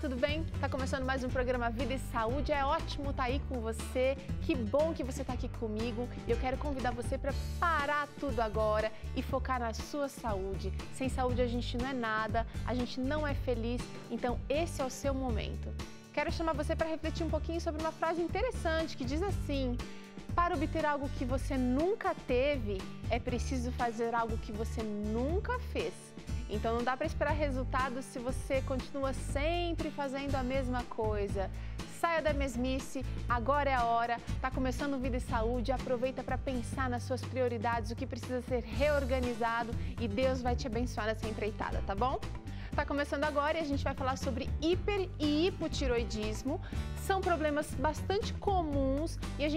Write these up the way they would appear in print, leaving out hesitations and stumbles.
tudo bem? Tá começando mais um programa Vida e Saúde. É ótimo estar aí com você. Que bom que você está aqui comigo. E eu quero convidar você para parar tudo agora e focar na sua saúde. Sem saúde a gente não é nada, a gente não é feliz. Então esse é o seu momento. Quero chamar você para refletir um pouquinho sobre uma frase interessante que diz assim: para obter algo que você nunca teve, é preciso fazer algo que você nunca fez. Então não dá para esperar resultados se você continua sempre fazendo a mesma coisa. Saia da mesmice, agora é a hora, está começando Vida e Saúde, aproveita para pensar nas suas prioridades, o que precisa ser reorganizado e Deus vai te abençoar nessa empreitada, tá bom? Está começando agora e a gente vai falar sobre hiper e hipotiroidismo. São problemas bastante comuns e é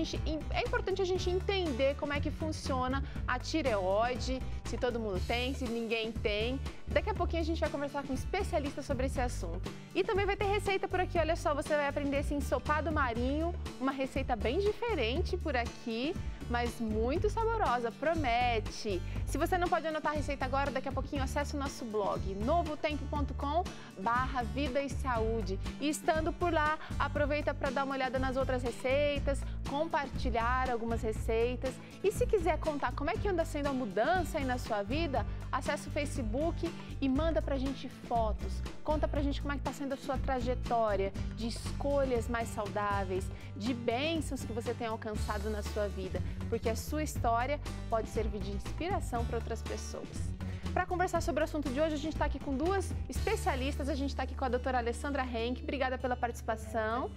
importante a gente entender como é que funciona a tireoide, se todo mundo tem, se ninguém tem. Daqui a pouquinho a gente vai conversar com um especialista sobre esse assunto. E também vai ter receita por aqui, olha só, você vai aprender esse ensopado marinho, uma receita bem diferente por aqui, mas muito saborosa, promete. Se você não pode anotar a receita agora, daqui a pouquinho acesse o nosso blog, novotempo.com/vida e saúde. E estando por lá, aproveita para dar uma olhada nas outras receitas, compartilhar algumas receitas. E se quiser contar como é que anda sendo a mudança aí na sua vida, acesse o Facebook e manda pra gente fotos. Conta pra gente como é que tá sendo a sua trajetória de escolhas mais saudáveis, de bênçãos que você tem alcançado na sua vida, porque a sua história pode servir de inspiração para outras pessoas. Para conversar sobre o assunto de hoje, a gente está aqui com duas especialistas. A gente está aqui com a doutora Alessandra Henck. Obrigada pela participação.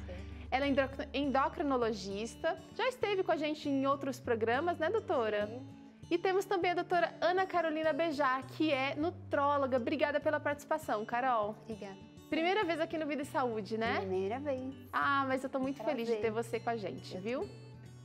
Ela é endocrinologista, já esteve com a gente em outros programas, né, doutora? Sim. E temos também a doutora Ana Carolina Bejar, que é nutróloga. Obrigada pela participação, Carol. Obrigada. Primeira vez aqui no Vida e Saúde, né? Primeira vez. Ah, mas eu tô muito feliz de ter você com a gente, viu?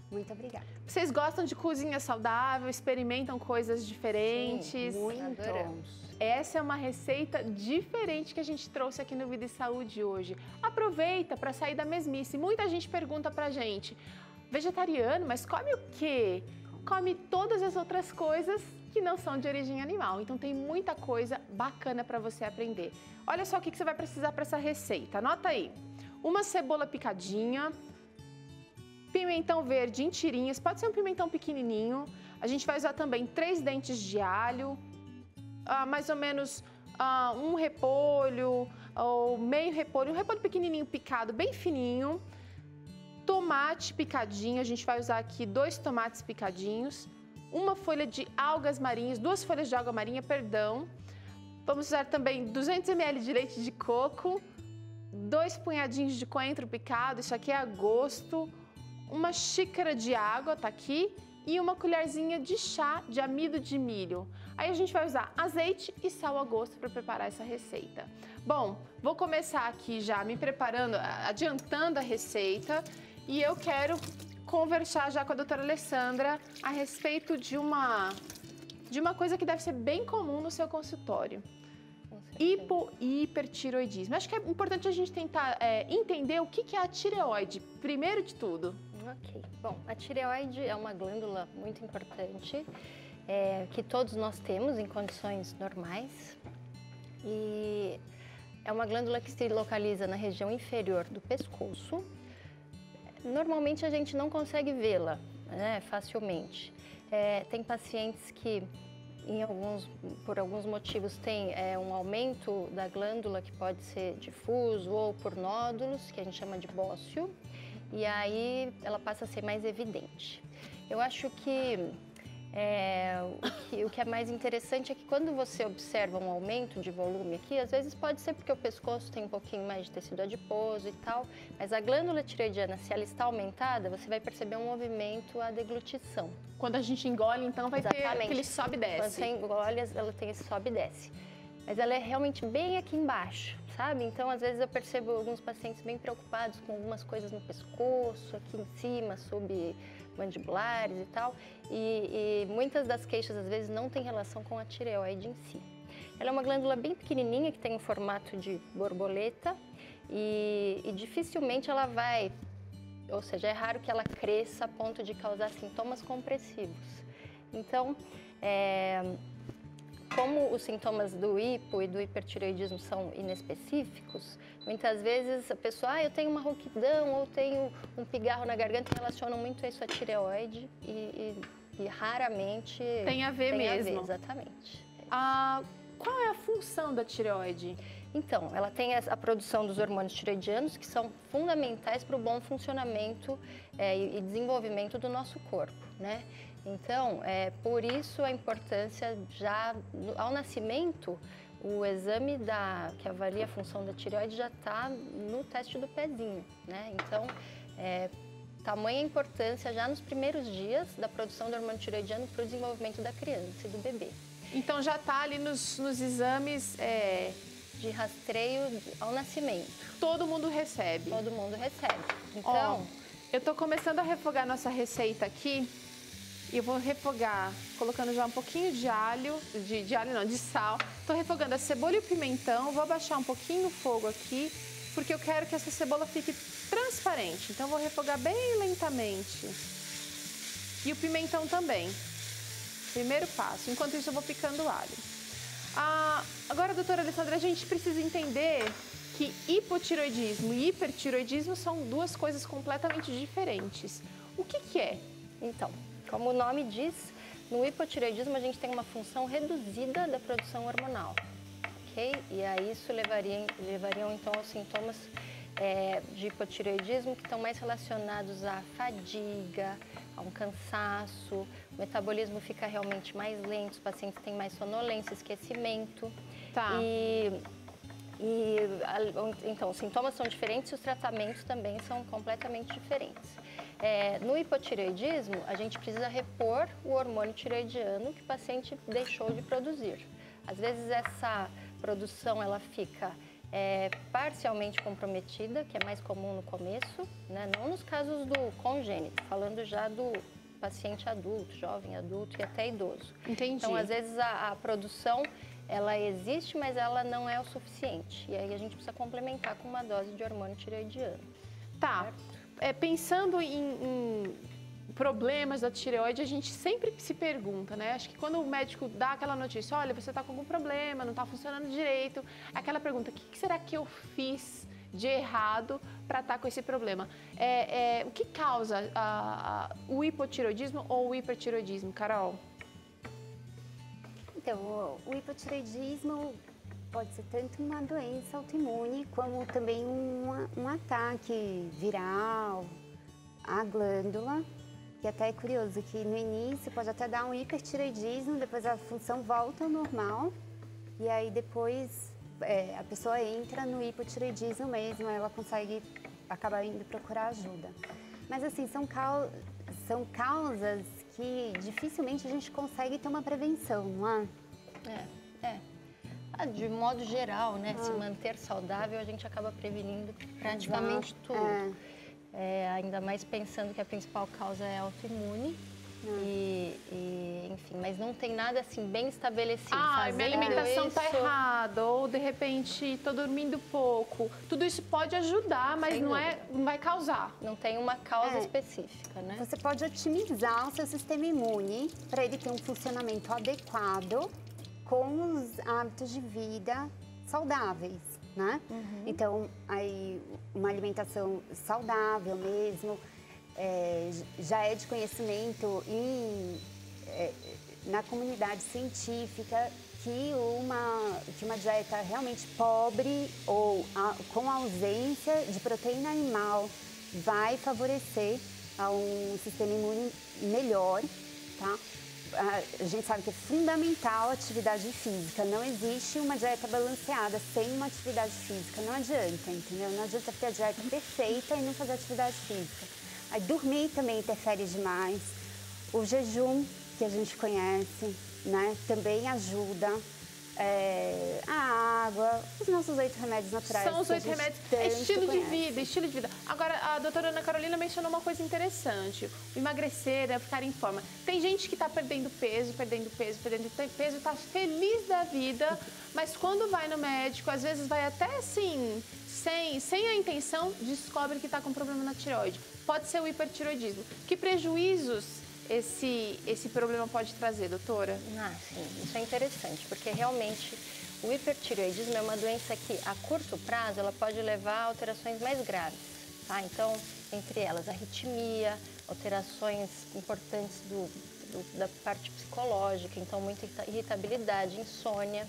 Muito obrigada. Vocês gostam de cozinha saudável, experimentam coisas diferentes? Sim, muito. Adoramos. Essa é uma receita diferente que a gente trouxe aqui no Vida e Saúde hoje. Aproveita para sair da mesmice. Muita gente pergunta pra gente: vegetariano, mas come o quê? Come todas as outras coisas que não são de origem animal. Então tem muita coisa bacana para você aprender. Olha só o que você vai precisar para essa receita. Anota aí: uma cebola picadinha, pimentão verde em tirinhas, pode ser um pimentão pequenininho. A gente vai usar também 3 dentes de alho, mais ou menos um repolho ou meio repolho, um repolho pequenininho picado, bem fininho. Tomate picadinho, a gente vai usar aqui 2 tomates picadinhos, uma folha de algas marinhas, 2 folhas de alga marinha, perdão. Vamos usar também 200 ml de leite de coco, 2 punhadinhos de coentro picado, isso aqui é a gosto, uma xícara de água, tá aqui, e uma colherzinha de chá de amido de milho. Aí a gente vai usar azeite e sal a gosto para preparar essa receita. Bom, vou começar aqui já me preparando, adiantando a receita, e eu quero conversar já com a doutora Alessandra a respeito de uma coisa que deve ser bem comum no seu consultório. Hipo e hipertiroidismo. Acho que é importante a gente tentar entender o que é a tireoide, primeiro de tudo. Ok. Bom, a tireoide é uma glândula muito importante que todos nós temos em condições normais. E é uma glândula que se localiza na região inferior do pescoço. Normalmente a gente não consegue vê-la, né, facilmente. Tem pacientes que por alguns motivos tem um aumento da glândula que pode ser difuso ou por nódulos, que a gente chama de bócio, e aí ela passa a ser mais evidente. Eu acho que o que é mais interessante é que quando você observa um aumento de volume aqui, às vezes pode ser porque o pescoço tem um pouquinho mais de tecido adiposo e tal, mas a glândula tireoidiana, se ela está aumentada, você vai perceber um movimento à deglutição. Quando a gente engole, então vai ter aquele sobe e desce. Quando você engole, ela tem esse sobe e desce. Mas ela é realmente bem aqui embaixo, sabe? Então, às vezes eu percebo alguns pacientes bem preocupados com algumas coisas no pescoço, aqui em cima, submandibulares e tal. E muitas das queixas, às vezes, não tem relação com a tireoide em si. Ela é uma glândula bem pequenininha, que tem um formato de borboleta e dificilmente ela vai... Ou seja, é raro que ela cresça a ponto de causar sintomas compressivos. Então, como os sintomas do hipo e do hipertireoidismo são inespecíficos, muitas vezes a pessoa, eu tenho uma rouquidão ou tenho um pigarro na garganta, e relacionam muito isso à tireoide e raramente tem a ver mesmo. Exatamente. Qual é a função da tireoide? Então, ela tem a produção dos hormônios tireoidianos, que são fundamentais para o bom funcionamento e desenvolvimento do nosso corpo, né? Então, por isso a importância já ao nascimento, o exame que avalia a função da tireoide já está no teste do pezinho, né? Então, tamanha importância já nos primeiros dias da produção do hormônio tireoidiano para o desenvolvimento da criança e do bebê. Então, já está ali nos exames de rastreio ao nascimento. Todo mundo recebe? Todo mundo recebe. Então, eu estou começando a refogar nossa receita aqui. E eu vou refogar, colocando já um pouquinho de alho, de sal. Estou refogando a cebola e o pimentão. Vou abaixar um pouquinho o fogo aqui, porque eu quero que essa cebola fique transparente. Então, vou refogar bem lentamente. E o pimentão também. Primeiro passo. Enquanto isso, eu vou picando o alho. Agora, doutora Alessandra, a gente precisa entender que hipotireoidismo e hipertireoidismo são duas coisas completamente diferentes. O que é? Então, como o nome diz, no hipotireoidismo a gente tem uma função reduzida da produção hormonal, ok? E aí isso levariam então aos sintomas de hipotireoidismo que estão mais relacionados à fadiga, a um cansaço, o metabolismo fica realmente mais lento, os pacientes têm mais sonolência, esquecimento. Tá. Então, os sintomas são diferentes e os tratamentos também são completamente diferentes. No hipotireoidismo, a gente precisa repor o hormônio tireoidiano que o paciente deixou de produzir. Às vezes, essa produção ela fica parcialmente comprometida, que é mais comum no começo, né? Não nos casos do congênito, falando já do paciente adulto, jovem adulto e até idoso. Entendi. Então, às vezes, a produção ela existe, mas ela não é o suficiente. E aí a gente precisa complementar com uma dose de hormônio tireoidiano. Tá. Pensando em problemas da tireoide, a gente sempre se pergunta, né? Acho que quando o médico dá aquela notícia, olha, você está com algum problema, não está funcionando direito, aquela pergunta, o que será que eu fiz de errado para estar com esse problema? O que causa o hipotireoidismo ou o hipertireoidismo, Carol? Então, o hipotireoidismo pode ser tanto uma doença autoimune, como também um ataque viral à glândula, que até é curioso que no início pode até dar um hipertireoidismo, depois a função volta ao normal, e aí depois a pessoa entra no hipotireoidismo mesmo, ela consegue acabar indo procurar ajuda. Mas assim, são causas que dificilmente a gente consegue ter uma prevenção, não é? De modo geral, né? Se manter saudável, a gente acaba prevenindo praticamente tudo. Ainda mais pensando que a principal causa é autoimune. Enfim, mas não tem nada assim bem estabelecido. Minha alimentação está errada, ou de repente estou dormindo pouco. Tudo isso pode ajudar, mas não vai causar. Não tem uma causa específica, né? Você pode otimizar o seu sistema imune para ele ter um funcionamento adequado com os hábitos de vida saudáveis, né? Então, aí, uma alimentação saudável mesmo, já é de conhecimento na comunidade científica que uma dieta realmente pobre ou com ausência de proteína animal vai favorecer a um sistema imune melhor, tá? A gente sabe que é fundamental a atividade física. Não existe uma dieta balanceada sem uma atividade física. Não adianta, entendeu? Não adianta ter a dieta perfeita e não fazer atividade física. Aí dormir também interfere demais. O jejum, que a gente conhece, né, também ajuda. A água, os nossos 8 remédios naturais. São os 8 remédios. Estilo de vida. Agora, a doutora Ana Carolina mencionou uma coisa interessante. O emagrecer, ficar em forma. Tem gente que está perdendo peso, está feliz da vida, mas quando vai no médico, às vezes vai até assim, sem a intenção, descobre que está com problema na tireoide. Pode ser o hipertireoidismo. Que prejuízos esse problema pode trazer, doutora? Ah, sim, isso é interessante, porque realmente o hipertireoidismo é uma doença que, a curto prazo, ela pode levar a alterações mais graves, tá? Então, entre elas, arritmia, alterações importantes da parte psicológica, então, muita irritabilidade, insônia.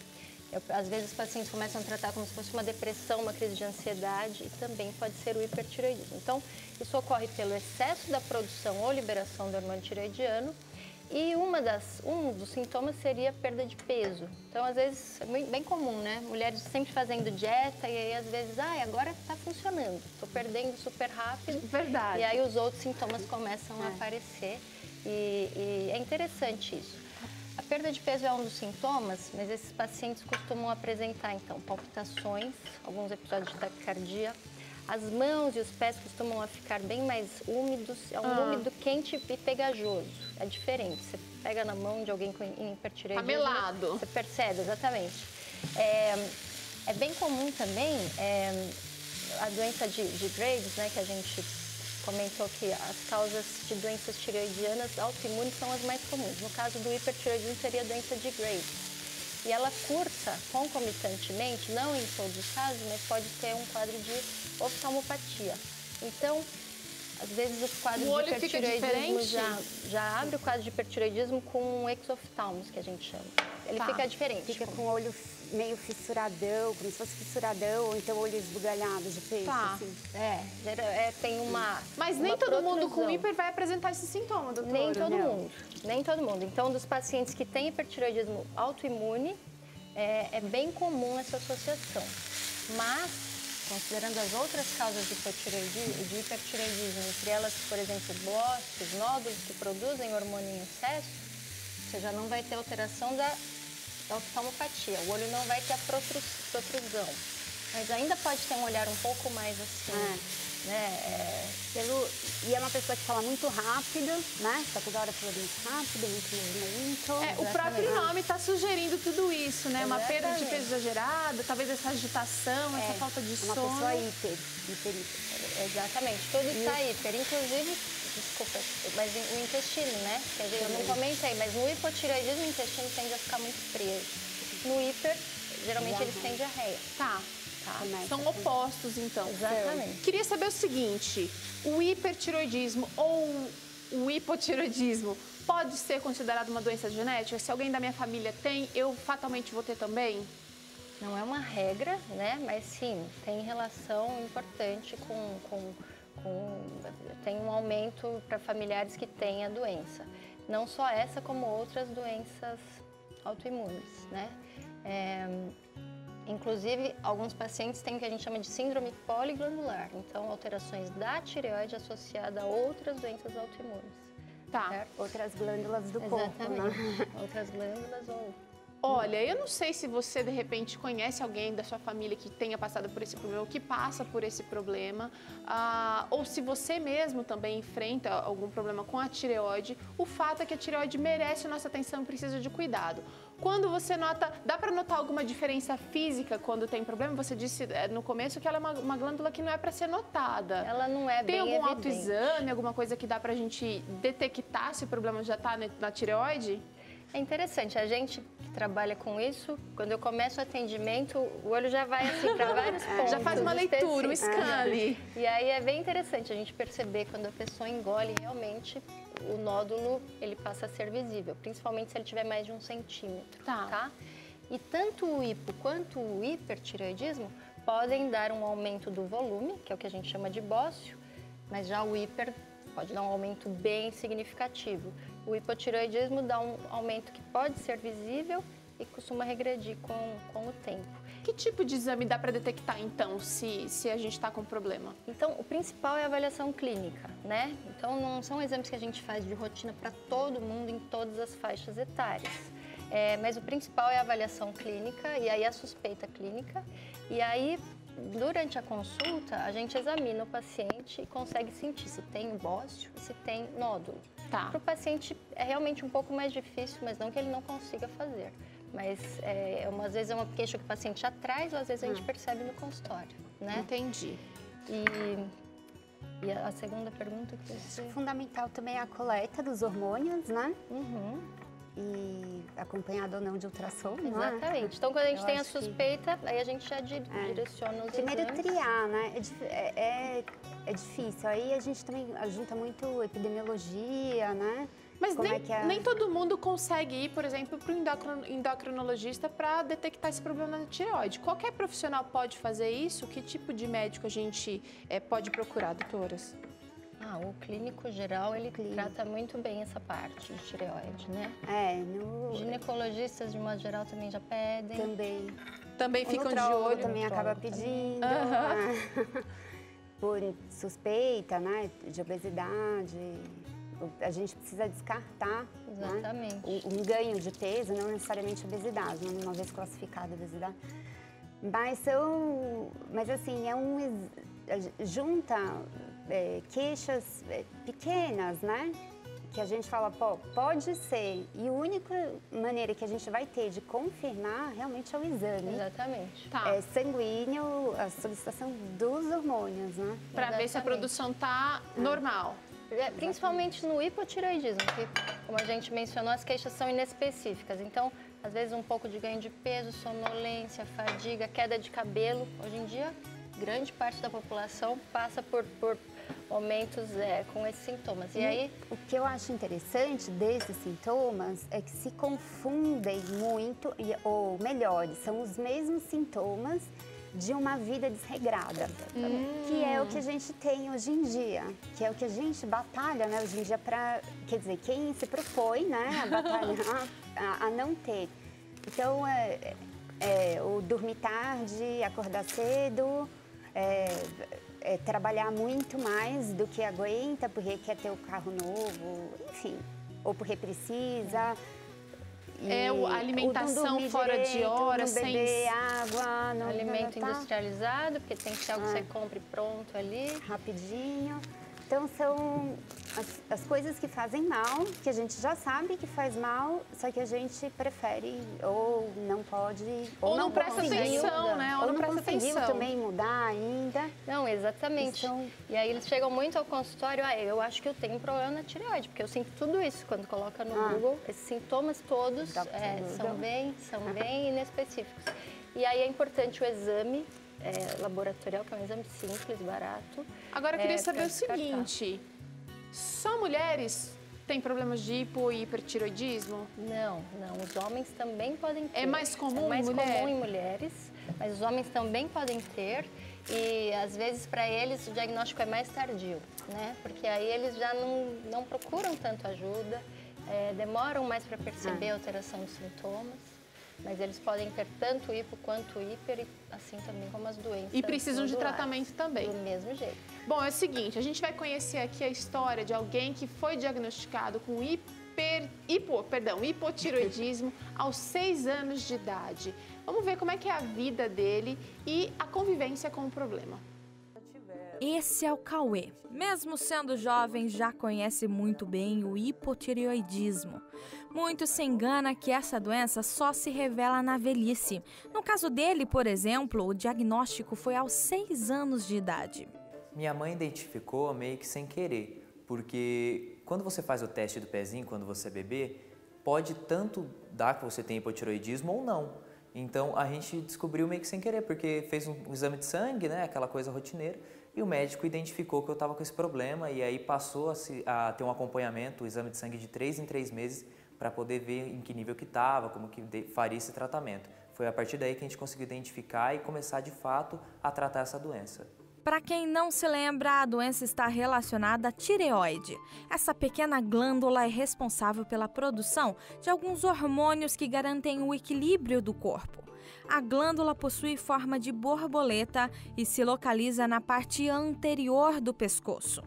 Às vezes, os pacientes começam a tratar como se fosse uma depressão, uma crise de ansiedade, e também pode ser o hipertireoidismo. Então, isso ocorre pelo excesso da produção ou liberação do hormônio tireoidiano, e um dos sintomas seria a perda de peso. Então, às vezes, é bem comum, né? Mulheres sempre fazendo dieta e aí, às vezes, agora está funcionando, estou perdendo super rápido. Verdade. E aí os outros sintomas começam a aparecer e é interessante isso. A perda de peso é um dos sintomas, mas esses pacientes costumam apresentar, então, palpitações, alguns episódios de taquicardia. As mãos e os pés costumam ficar bem mais úmidos, é um úmido quente e pegajoso, é diferente. Você pega na mão de alguém com hipertireoidismo, tá melado. Você percebe, exatamente. É bem comum também a doença de Graves, né, que a gente comentou que as causas de doenças tireoidianas autoimunes são as mais comuns. No caso do hipertireoidismo seria a doença de Graves. E ela cursa concomitantemente, não em todos os casos, mas pode ter um quadro de oftalmopatia. Então, às vezes o quadro de hipertireoidismo já abre o quadro de hipertireoidismo com um exoftalmos, que a gente chama. Ele fica diferente. Fica com o olho meio fissuradão, como se fosse fissuradão, ou então olho esbugalhado de peixe, assim. Tem uma Mas nem todo mundo com hiper vai apresentar esse sintoma, doutora? Nem todo mundo. Então, dos pacientes que têm hipertireoidismo autoimune, é bem comum essa associação. Mas, considerando as outras causas de hipertireoidismo, entre elas, por exemplo, blócitos, nódulos que produzem hormônio em excesso, você já não vai ter alteração da oftalmopatia, o olho não vai ter a protrusão, mas ainda pode ter um olhar um pouco mais assim, né? E é uma pessoa que fala muito rápido, né? Tá toda hora falando muito rápido, muito lento. O próprio nome está sugerindo tudo isso, né? Uma perda de peso exagerada, talvez essa agitação, essa falta de sono. Uma pessoa hiper. Exatamente, tudo está hiper, inclusive, desculpa, mas o intestino, né? Quer dizer, eu não comentei, mas no hipotireoidismo o intestino tende a ficar muito preso. No hiper, geralmente eles têm diarreia. Tá. São opostos, então. Exatamente. Queria saber o seguinte, o hipertireoidismo ou o hipotireoidismo pode ser considerado uma doença genética? Se alguém da minha família tem, eu fatalmente vou ter também? Não é uma regra, né? Mas sim, tem relação importante tem um aumento para familiares que têm a doença. Não só essa, como outras doenças autoimunes, né? Inclusive, alguns pacientes têm o que a gente chama de síndrome poliglandular. Então, alterações da tireoide associada a outras doenças autoimunes. Tá, certo? Outras glândulas do corpo, né? Outras glândulas ou... Olha, eu não sei se você, de repente, conhece alguém da sua família que tenha passado por esse problema, ou que passa por esse problema, ou se você mesmo também enfrenta algum problema com a tireoide. O fato é que a tireoide merece a nossa atenção e precisa de cuidado. Quando você nota, dá para notar alguma diferença física quando tem problema? Você disse no começo que ela é uma glândula que não é para ser notada. Ela não é bem evidente. Tem algum autoexame, alguma coisa que dá para a gente detectar se o problema já está na tireoide? É interessante, a gente que trabalha com isso, quando eu começo o atendimento, o olho já vai assim para vários pontos. Já faz uma leitura, um scan ali. E aí é bem interessante a gente perceber quando a pessoa engole realmente, o nódulo ele passa a ser visível, principalmente se ele tiver mais de 1 centímetro, tá? E tanto o hipo quanto o hipertireoidismo podem dar um aumento do volume, que é o que a gente chama de bócio, mas já o hiper pode dar um aumento bem significativo. O hipotireoidismo dá um aumento que pode ser visível e costuma regredir com o tempo. Que tipo de exame dá para detectar, então, se a gente está com problema? Então, o principal é a avaliação clínica, né? Então, não são exames que a gente faz de rotina para todo mundo em todas as faixas etárias. Mas o principal é a avaliação clínica e aí a suspeita clínica. E aí, durante a consulta, a gente examina o paciente e consegue sentir se tem bócio e se tem nódulo. Para o paciente é realmente um pouco mais difícil, mas não que ele não consiga fazer. Mas às vezes é uma queixa que o paciente já traz ou às vezes a gente percebe no consultório, né? Entendi. E a segunda pergunta que você... Fundamental também é a coleta dos hormônios, né? Uhum. E acompanhado ou não de ultrassom, não é? Exatamente. Então, quando a gente Eu tem a acho que- suspeita, aí a gente já direciona os Primeiro exames. triar, né? É difícil. Aí a gente também junta muito epidemiologia, né? Mas Como nem, é que é? nem todo mundo consegue ir, por exemplo, para o endocrinologista para detectar esse problema na tireoide. Qualquer profissional pode fazer isso? Que tipo de médico a gente pode procurar, doutoras? O clínico geral, ele trata muito bem essa parte de tireoide, né? No... Ginecologistas, de modo geral, também já pedem. Também O ficam de nutrólogo olho. também acaba pedindo, né? Por suspeita, né? De obesidade. A gente precisa descartar, Exatamente. né? Um ganho de peso, não necessariamente obesidade, né? Uma vez classificada a obesidade. Mas assim, junta queixas pequenas, né? Que a gente fala, pode ser. E a única maneira que a gente vai ter de confirmar realmente é o exame. Exatamente. Tá. Sanguíneo, a solicitação dos hormônios, né? Para ver se a produção tá normal. Principalmente no hipotireoidismo, que, como a gente mencionou, as queixas são inespecíficas. Então, às vezes, um pouco de ganho de peso, sonolência, fadiga, queda de cabelo. Hoje em dia, grande parte da população passa por momentos com esses sintomas. E aí, o que eu acho interessante desses sintomas é que se confundem muito, ou melhor, são os mesmos sintomas de uma vida desregrada, que é o que a gente tem hoje em dia, que é o que a gente batalha, né, hoje em dia para, quer dizer, quem se propõe, né, a batalhar a não ter. Então, o dormir tarde, acordar cedo, trabalhar muito mais do que aguenta, porque quer ter o carro novo, enfim, ou porque precisa. A alimentação fora de hora, não beber água, não alimento industrializado, porque tem que ser algo que você compre pronto ali. Rapidinho. Então, são as coisas que fazem mal, que a gente já sabe que faz mal, só que a gente prefere ou não pode... Ou não presta atenção, né? Ou não conseguiu também mudar ainda. Não, exatamente. E aí eles chegam muito ao consultório, eu acho que eu tenho um problema na tireoide, porque eu sinto tudo isso quando coloca no Google. Esses sintomas todos são bem inespecíficos. E aí é importante o exame laboratorial, que é um exame simples, barato. Agora, eu queria saber o seguinte, só mulheres têm problemas de hipo e hipertiroidismo? Não. Os homens também podem ter. É mais comum em mulheres? É mais comum em mulheres, mas os homens também podem ter. E, às vezes, para eles, o diagnóstico é mais tardio, né? Porque aí eles já não procuram tanto ajuda, demoram mais para perceber a alteração dos sintomas. Mas eles podem ter tanto hipo quanto hiper, e assim também como as doenças. E precisam de tratamento também. Do mesmo jeito. Bom, é o seguinte, a gente vai conhecer aqui a história de alguém que foi diagnosticado com hipotireoidismo aos 6 anos de idade. Vamos ver como é que é a vida dele e a convivência com o problema. Esse é o Cauê. Mesmo sendo jovem, já conhece muito bem o hipotireoidismo. Muito se engana que essa doença só se revela na velhice. No caso dele, por exemplo, o diagnóstico foi aos 6 anos de idade. Minha mãe identificou meio que sem querer, porque quando você faz o teste do pezinho, quando você é bebê, pode tanto dar que você tem hipotireoidismo ou não. Então a gente descobriu meio que sem querer, porque fez um exame de sangue, né, aquela coisa rotineira, e o médico identificou que eu estava com esse problema e aí passou a ter um acompanhamento, o exame de sangue de 3 em 3 meses, para poder ver em que nível que estava, como que faria esse tratamento. Foi a partir daí que a gente conseguiu identificar e começar de fato a tratar essa doença. Para quem não se lembra, a doença está relacionada à tireoide. Essa pequena glândula é responsável pela produção de alguns hormônios que garantem o equilíbrio do corpo. A glândula possui forma de borboleta e se localiza na parte anterior do pescoço.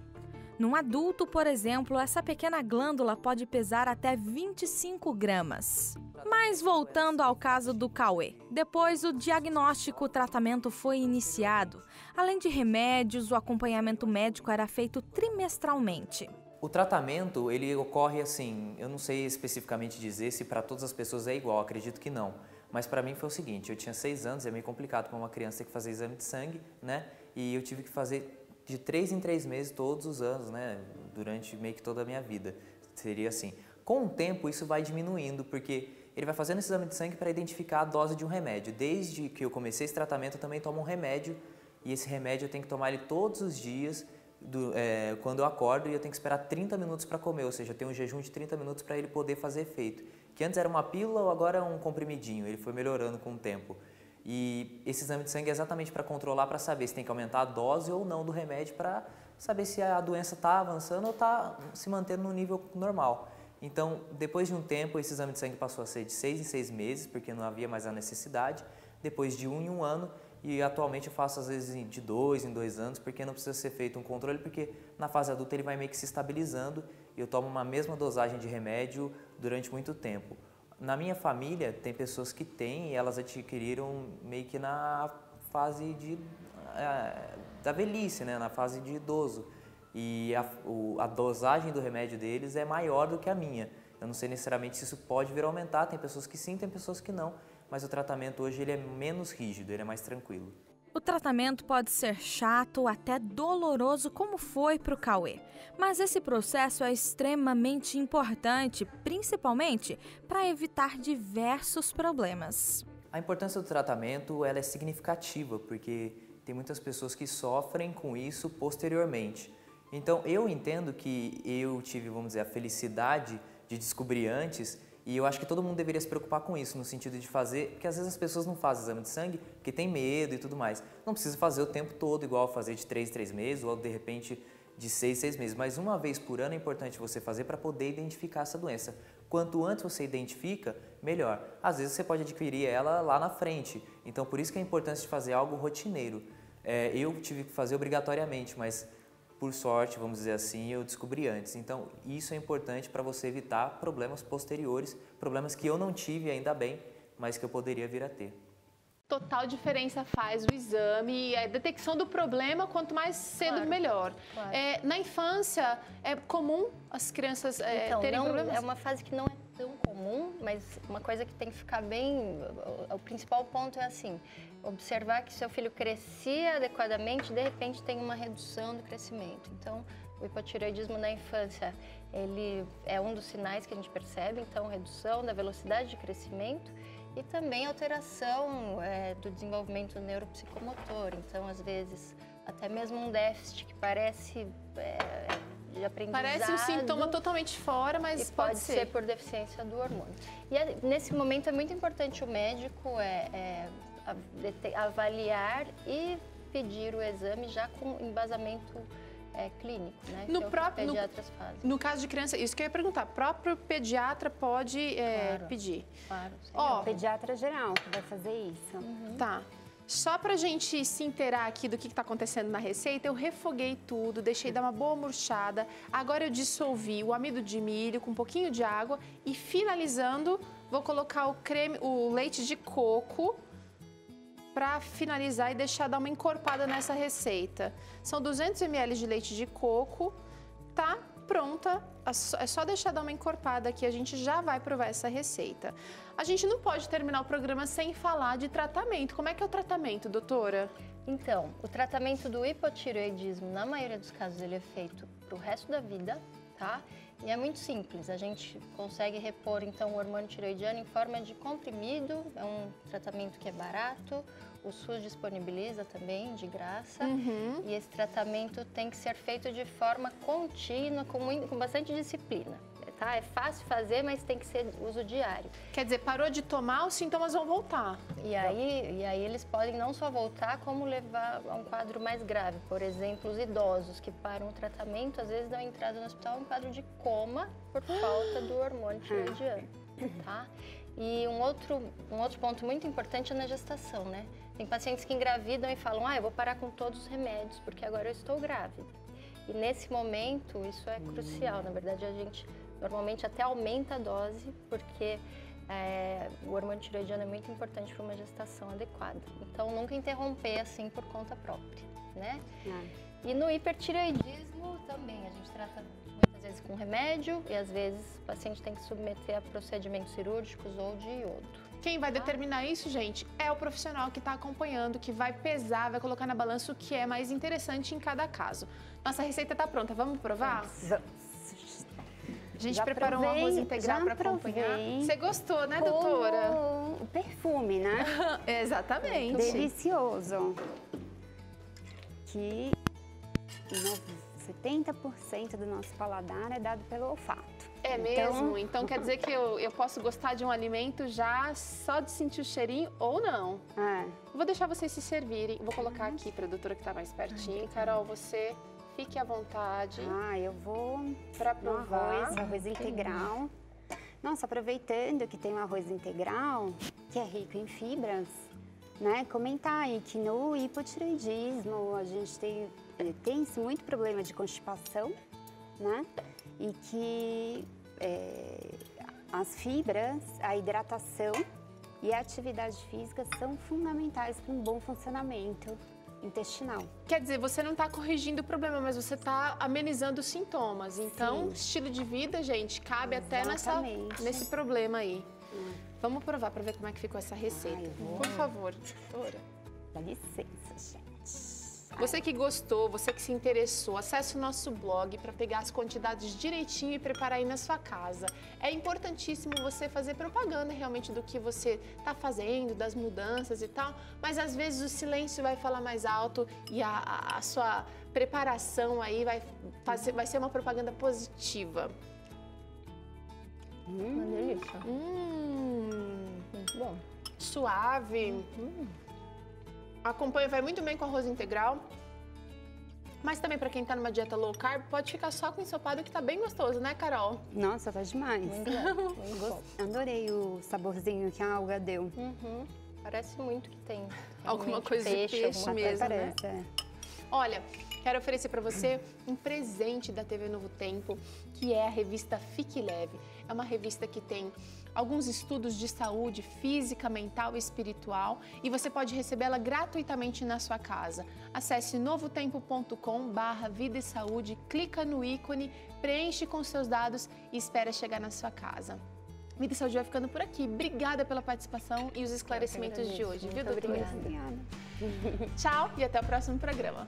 Num adulto, por exemplo, essa pequena glândula pode pesar até 25 gramas. Mas voltando ao caso do Cauê, depois do diagnóstico, o tratamento foi iniciado. Além de remédios, o acompanhamento médico era feito trimestralmente. O tratamento, ele ocorre assim, eu não sei especificamente dizer se para todas as pessoas é igual, acredito que não. Mas para mim foi o seguinte, eu tinha 6 anos, é meio complicado para uma criança ter que fazer exame de sangue, né? E eu tive que fazer de 3 em 3 meses todos os anos, né? Durante meio que toda a minha vida. Seria assim. Com o tempo, isso vai diminuindo, porque ele vai fazendo esse exame de sangue para identificar a dose de um remédio. Desde que eu comecei esse tratamento, eu também tomo um remédio, e esse remédio eu tenho que tomar ele todos os dias, quando eu acordo, e eu tenho que esperar 30 minutos para comer, ou seja, eu tenho um jejum de 30 minutos para ele poder fazer efeito. Que antes era uma pílula, agora é um comprimidinho, ele foi melhorando com o tempo. E esse exame de sangue é exatamente para controlar, para saber se tem que aumentar a dose ou não do remédio, para saber se a doença está avançando ou está se mantendo no nível normal. Então, depois de um tempo, esse exame de sangue passou a ser de 6 em 6 meses, porque não havia mais a necessidade. Depois de 1 em 1 ano, e atualmente eu faço às vezes de 2 em 2 anos, porque não precisa ser feito um controle, porque na fase adulta ele vai meio que se estabilizando e eu tomo uma mesma dosagem de remédio durante muito tempo. Na minha família, tem pessoas que têm e elas adquiriram meio que na fase da velhice, né? Na fase de idoso. E a dosagem do remédio deles é maior do que a minha. Eu não sei necessariamente se isso pode vir a aumentar, tem pessoas que sim, tem pessoas que não, mas o tratamento hoje ele é menos rígido, ele é mais tranquilo. O tratamento pode ser chato ou até doloroso, como foi para o Cauê. Mas esse processo é extremamente importante, principalmente para evitar diversos problemas. A importância do tratamento ela é significativa, porque tem muitas pessoas que sofrem com isso posteriormente. Então, eu entendo que eu tive, vamos dizer, a felicidade de descobrir antes, e eu acho que todo mundo deveria se preocupar com isso, no sentido de fazer, porque às vezes as pessoas não fazem exame de sangue porque tem medo e tudo mais. Não precisa fazer o tempo todo, igual fazer de 3 em 3 meses, ou de repente de 6 em 6 meses, mas uma vez por ano é importante você fazer para poder identificar essa doença. Quanto antes você identifica, melhor. Às vezes você pode adquirir ela lá na frente, então por isso que é importante de fazer algo rotineiro. Eu tive que fazer obrigatoriamente, mas por sorte, vamos dizer assim, eu descobri antes. Então, isso é importante para você evitar problemas posteriores, problemas que eu não tive ainda bem, mas que eu poderia vir a ter. Total diferença faz o exame e a detecção do problema, quanto mais cedo, melhor. Claro. Na infância, é comum as crianças terem não, problemas? É uma fase que não é tão comum, mas uma coisa que tem que ficar bem... O principal ponto é assim, observar que seu filho crescia adequadamente, de repente tem uma redução do crescimento. Então, o hipotireoidismo na infância, ele é um dos sinais que a gente percebe, então redução da velocidade de crescimento e também alteração do desenvolvimento neuropsicomotor. Então, às vezes, até mesmo um déficit que parece de aprendizado. Parece um sintoma totalmente fora, mas pode ser por deficiência do hormônio. E nesse momento é muito importante o médico avaliar e pedir o exame já com embasamento clínico, né? No que próprio, os pediatras fazem. No caso de criança, isso que eu ia perguntar, o próprio pediatra pode pedir? Claro. O pediatra geral que vai fazer isso. Tá. Só pra gente se inteirar aqui do que tá acontecendo na receita, eu refoguei tudo, deixei dar uma boa murchada. Agora eu dissolvi o amido de milho com um pouquinho de água e finalizando, vou colocar o leite de coco para finalizar e deixar dar uma encorpada nessa receita. São 200 ml de leite de coco, tá pronta. É só deixar dar uma encorpada aqui, a gente já vai provar essa receita. A gente não pode terminar o programa sem falar de tratamento. Como é que é o tratamento, doutora? Então, o tratamento do hipotireoidismo, na maioria dos casos, ele é feito para o resto da vida, tá? E é muito simples, a gente consegue repor, então, o hormônio tireoidiano em forma de comprimido, é um tratamento que é barato, o SUS disponibiliza também, de graça, e esse tratamento tem que ser feito de forma contínua, com bastante disciplina, tá? É fácil fazer, mas tem que ser uso diário. Quer dizer, parou de tomar, os sintomas vão voltar. E aí eles podem não só voltar, como levar a um quadro mais grave. Por exemplo, os idosos que param o tratamento, às vezes dão entrada no hospital em um quadro de coma por falta do hormônio tireoidiano, tá? E um outro ponto muito importante é na gestação, né? Tem pacientes que engravidam e falam, eu vou parar com todos os remédios, porque agora eu estou grávida. E nesse momento, isso é crucial. Na verdade, a gente normalmente até aumenta a dose, porque o hormônio tireoidiano é muito importante para uma gestação adequada. Então, nunca interromper assim por conta própria, né? E no hipertireoidismo também, a gente trata muitas vezes com remédio e às vezes o paciente tem que submeter a procedimentos cirúrgicos ou de iodo. Quem vai determinar isso, gente, é o profissional que está acompanhando, que vai pesar, vai colocar na balança o que é mais interessante em cada caso. Nossa receita está pronta, vamos provar? A gente preparou um arroz integral para acompanhar. Você gostou, né, doutora? O perfume, né? Exatamente. Delicioso. Que 70% do nosso paladar é dado pelo olfato. É mesmo? Então quer dizer que eu posso gostar de um alimento já só de sentir o cheirinho ou não? É. Vou deixar vocês se servirem. Vou colocar aqui para a doutora que está mais pertinho. Carol, você fique à vontade. Eu vou para provar. Arroz integral. Nossa, aproveitando que tem um arroz integral, que é rico em fibras, né? Comentar aí que no hipotireoidismo a gente tem muito problema de constipação, né? E que as fibras, a hidratação e a atividade física são fundamentais para um bom funcionamento intestinal. Quer dizer, você não está corrigindo o problema, mas você está amenizando os sintomas. Então, estilo de vida, gente, cabe até nesse problema aí. Vamos provar para ver como é que ficou essa receita. Por favor, doutora. Dá licença, gente. Você que gostou, você que se interessou, acesse o nosso blog para pegar as quantidades direitinho e preparar aí na sua casa. É importantíssimo você fazer propaganda realmente do que você está fazendo, das mudanças e tal, mas às vezes o silêncio vai falar mais alto e a sua preparação aí vai ser uma propaganda positiva. Uma delícia. Muito bom. Suave. Acompanha, vai muito bem com arroz integral. Mas também para quem está numa dieta low carb, pode ficar só com ensopado que tá bem gostoso, né, Carol? Nossa, tá demais. Muito bom. Adorei o saborzinho que a alga deu. Parece muito que tem alguma coisa de peixe mesmo, né? Parece, Olha, quero oferecer para você um presente da TV Novo Tempo, que é a revista Fique Leve. É uma revista que tem alguns estudos de saúde física, mental e espiritual e você pode recebê-la gratuitamente na sua casa. Acesse novotempo.com/vida e saúde, clica no ícone, preenche com seus dados e espera chegar na sua casa. Vida e Saúde vai ficando por aqui. Obrigada pela participação e os esclarecimentos de hoje, viu, doutora? Obrigada. Tchau e até o próximo programa.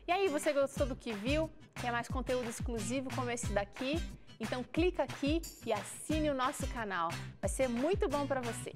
E aí, você gostou do que viu? Quer mais conteúdo exclusivo como esse daqui? Então clica aqui e assine o nosso canal. Vai ser muito bom para você.